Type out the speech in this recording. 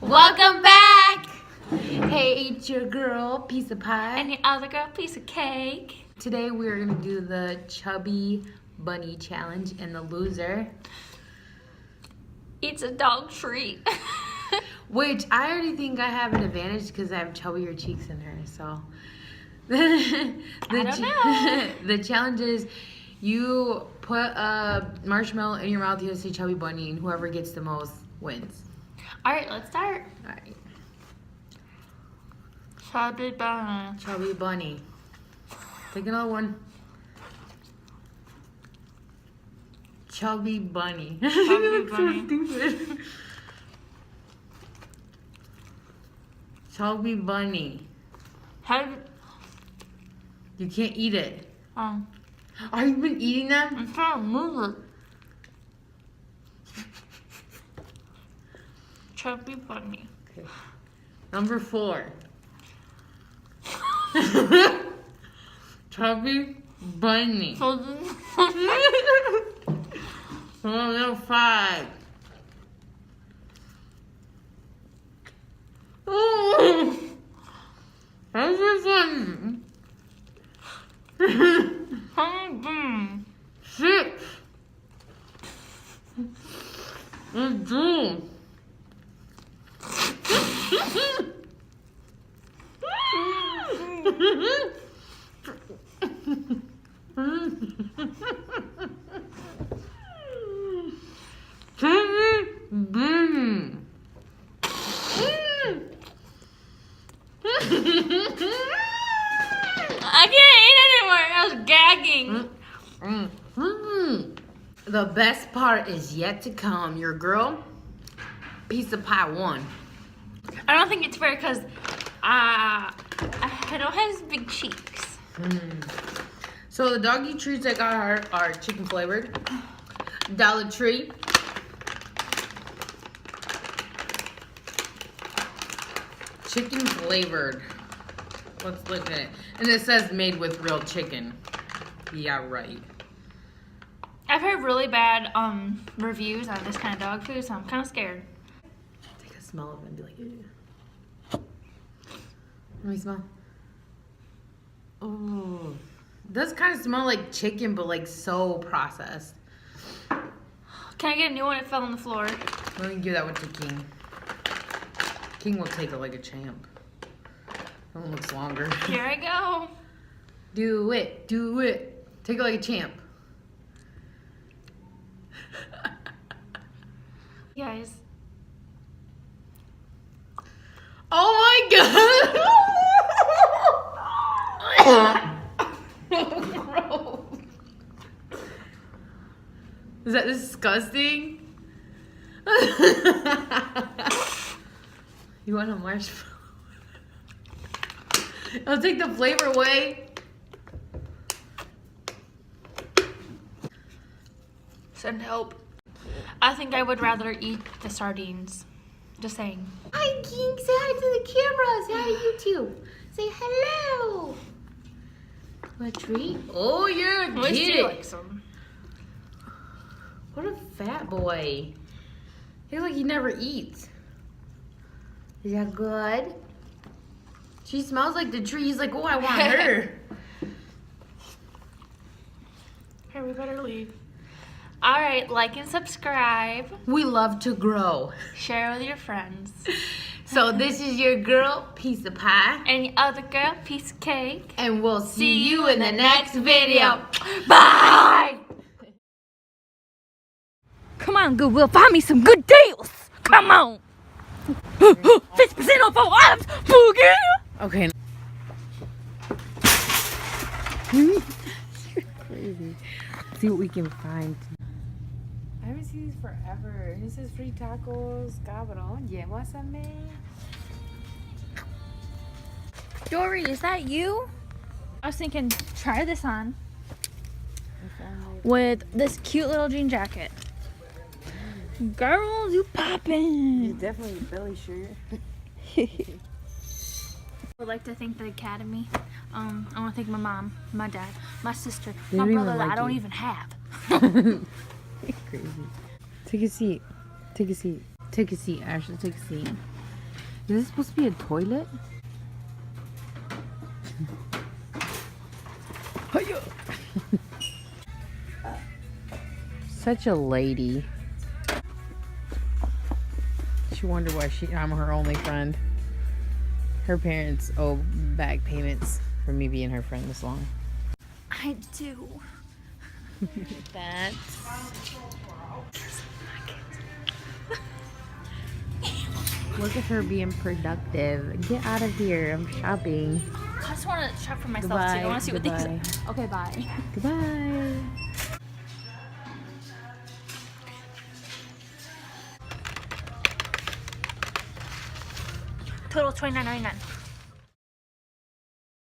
Welcome back! Hey, it's your girl, Piece of Pie. And your other girl, Piece of Cake. Today we're going to do the Chubby Bunny Challenge, and the loser eats a dog treat. which I already think I have an advantage because I have chubbier cheeks than her, so. I don't know. The challenge is you put a marshmallow in your mouth, you say Chubby Bunny, and whoever gets the most wins. Alright, let's start. Alright. Chubby Bunny. Chubby Bunny. Take another one. Chubby Bunny. Chubby Bunny. So stupid. Chubby Bunny. You can't eat it. Oh. Are you been eating them? I'm trying to move it. Chubby Bunny. Okay. Number 4. Chubby Bunny. Number 5. Oh, number 1. 6. And 2. Chubby Bunny. I can't eat anymore. I was gagging. The best part is yet to come. Your girl, Piece of Pie, won. I don't think it's fair because I don't have as big cheeks. So the doggy treats I got her are chicken flavored. Dollar Tree. Chicken flavored. Let's look at it. And it says made with real chicken. Yeah, right. I've heard really bad reviews on this kind of dog food, so I'm kind of scared. Take a smell of it and be like, ew. Let me smell. Oh, it does kind of smell like chicken, but like so processed. Can I get a new one? It fell on the floor. Let me give that one to King. King will take it like a champ. That one looks longer. Here I go. Do it. Do it. Take it like a champ. Guys. Oh my god! Gross. Is that disgusting? You want a marshmallow? I'll take the flavor away. Send help. I think I would rather eat the sardines. Just saying. Hi, King. Say hi to the camera. Say hi to YouTube. Say hello. What a treat. Oh, you're a At least you kid. like some. What a fat boy. He looks like he never eats. Is that good? She smells like the tree. He's like, oh, I want her. Here, we better leave. All right, like and subscribe. We love to grow. Share with your friends. So this is your girl, Piece of Pie. And your other girl, Piece of Cake. And we'll see you in the next video. Bye! Come on, Goodwill, find me some good deals. Come on. 50% off all items. Boogie! Okay. You're crazy. See what we can find. I haven't seen these forever. This is free tacos, cabrón. Llévasame. Dory, is that you? I was thinking, try this on with this cute little jean jacket. Girls, you poppin'. Definitely a belly shirt. I would like to thank the Academy. I want to thank my mom, my dad, my sister, my brother that I don't even have. Crazy. Take a seat. Take a seat. Take a seat, Ashley. Take a seat. Is this supposed to be a toilet? Such a lady. She wondered why I'm her only friend. Her parents owe back payments for me being her friend this long. I do. That's... Look at her being productive. Get out of here. I'm shopping. I just want to shop for myself Goodbye. too. I want to see what Goodbye. things are. Okay, bye. Goodbye. Total $29.99.